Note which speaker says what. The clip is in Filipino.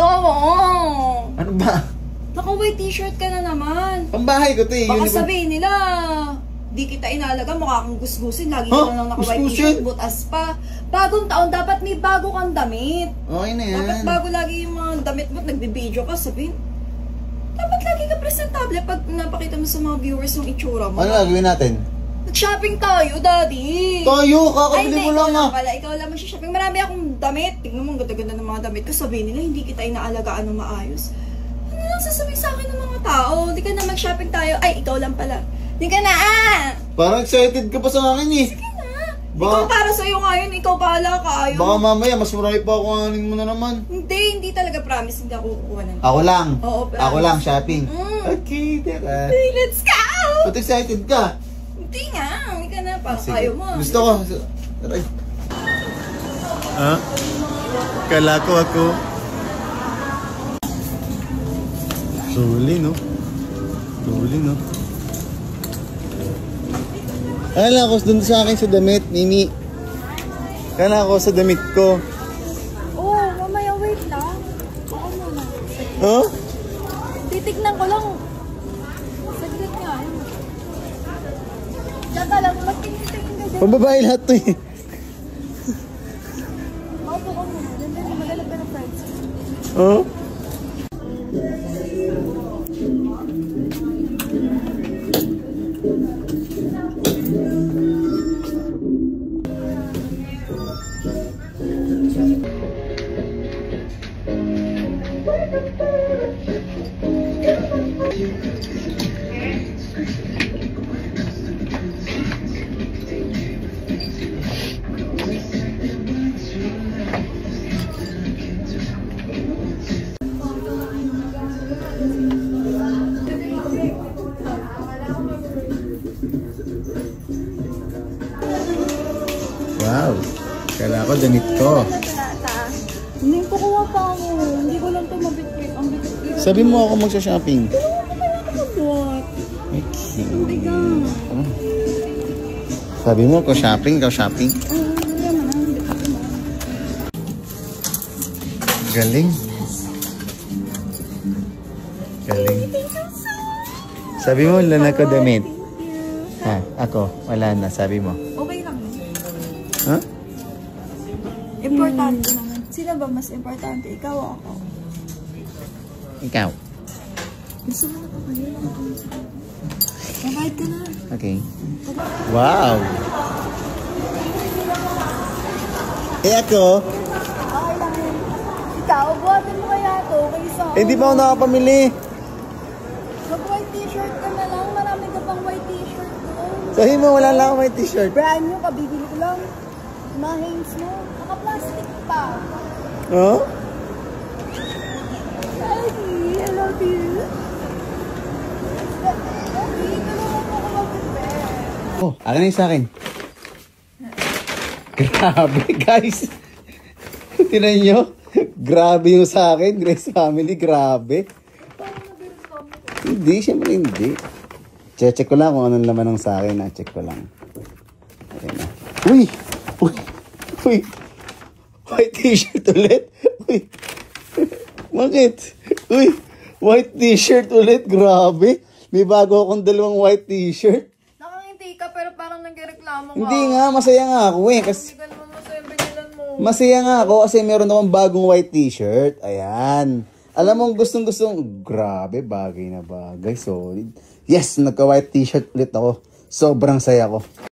Speaker 1: Ano ba?
Speaker 2: Naka-white t-shirt ka na naman.
Speaker 1: Pambahay ko to eh.
Speaker 2: Baka sabihin nila, di kita inalaga, mukha kang gusgusin. Lagi ka lang naka-white t-shirt, butas pa. Bagong taon, dapat may bago kang damit.
Speaker 1: Okay na yan.
Speaker 2: Dapat bago lagi yung mga damit mo, nagbibideo ka, sabihin. Dapat lagi ka presentable pag napakita mo sa mga viewers yung itsura mo.
Speaker 1: Ano gagawin natin?
Speaker 2: Nag-shopping tayo, daddy.
Speaker 1: Tayo, kakabili mo lang ah.
Speaker 2: Ikaw lang mag-shopping. Marami akong damit. Tignan mo, ang ganda-ganda ng mga damit ko. Sabihin nila, hindi kita inaalagaan ng maayos. Ano lang sasabihin sa akin ng mga tao? Hindi ka na mag-shopping tayo. Ay, ikaw lang pala. Hindi ka na
Speaker 1: Parang excited ka pa sa akin eh.
Speaker 2: Sige na. Ikaw para sa'yo ngayon. Ikaw bahala ka. Ayaw.
Speaker 1: Baka mamaya, mas marami pa ako anin mo na naman.
Speaker 2: Hindi talaga promise. Hindi ako kukuha ng
Speaker 1: Ako lang.
Speaker 2: Oo, promise.
Speaker 1: Ako lang, shopping. Okay, teka.
Speaker 2: Hey, let's go!
Speaker 1: Ba't excited ka?
Speaker 2: Hindi nga. Hindi ka na. Parang ayaw mo.
Speaker 1: Gusto ko. Aray. Ha? Kala ko ako. Suli, no? Suli, no? Kala ko dun sa akin sa damit, Mimi. Kala ko sa damit ko.
Speaker 2: Oo, mamaya wait lang. Baka muna.
Speaker 1: Huh?
Speaker 2: Titignan ko lang. Saglit nga. Tsaka lang, magtingin-tingin ka dyan.
Speaker 1: Pambabae lahat to eh.
Speaker 2: Maupo ka muna. Diyan, magalag ka ng friends.
Speaker 1: Huh? Wow, kala ko damit ko.
Speaker 2: Hindi ko kuha pa ako. Hindi ko lang ito mabitbit. Ang bitbit.
Speaker 1: Sabi mo ako magsha-shopping.
Speaker 2: What?
Speaker 1: Okay.
Speaker 2: Hindi ka.
Speaker 1: Sabi mo ko shopping, ikaw shopping. Galing. Galing. Sabi mo, wala ko damit. Ha, ako, wala na, sabi mo.
Speaker 2: Okay lang.
Speaker 1: Ha?
Speaker 2: Importante naman. Sino ba mas importante? Ikaw o ako?
Speaker 1: Ikaw.
Speaker 2: Gusto mo na pa kayo? Mabahid ka na.
Speaker 1: Okay. Wow! Eh ako?
Speaker 2: Okay lang yun. Ikaw, buhatin mo kaya ito kaysa ako.
Speaker 1: Eh di ba ako nakapamili?
Speaker 2: Mag-white t-shirt ka na lang. Marami ka pang white t-shirt doon.
Speaker 1: Sabi mo, wala lang ako may t-shirt.
Speaker 2: Brand new, kabibili ko lang. Mahings mo. Naka-plastic pa.
Speaker 1: Huh?
Speaker 2: Daddy, I love you. Daddy, tulungan mo ako mag-prepare.
Speaker 1: Oh, akin na yung sa akin. Grabe, guys. Tinan nyo. Grabe yung sa akin. Grace Family, grabe. Hindi, siyempre hindi. Check ko lang kung anong laman ng sa akin. Check ko lang. Okay na. Uy! Uy! Uy! White t-shirt ulit. Uy! Bakit? Uy! White t-shirt ulit. Grabe. May bago akong dalawang white t-shirt.
Speaker 2: Nakangiti ka pero parang nagreklamo ka.
Speaker 1: Hindi nga, masaya nga ako eh. Kasi
Speaker 2: Hindi ka naman masaya, binilan mo.
Speaker 1: masaya nga ako kasi meron akong bagong white t-shirt. Ayan. Alam mo, gustong-gustong, grabe, bagay na bagay. Solid. Yes, nagka-white t-shirt ulit ako. Sobrang saya ko.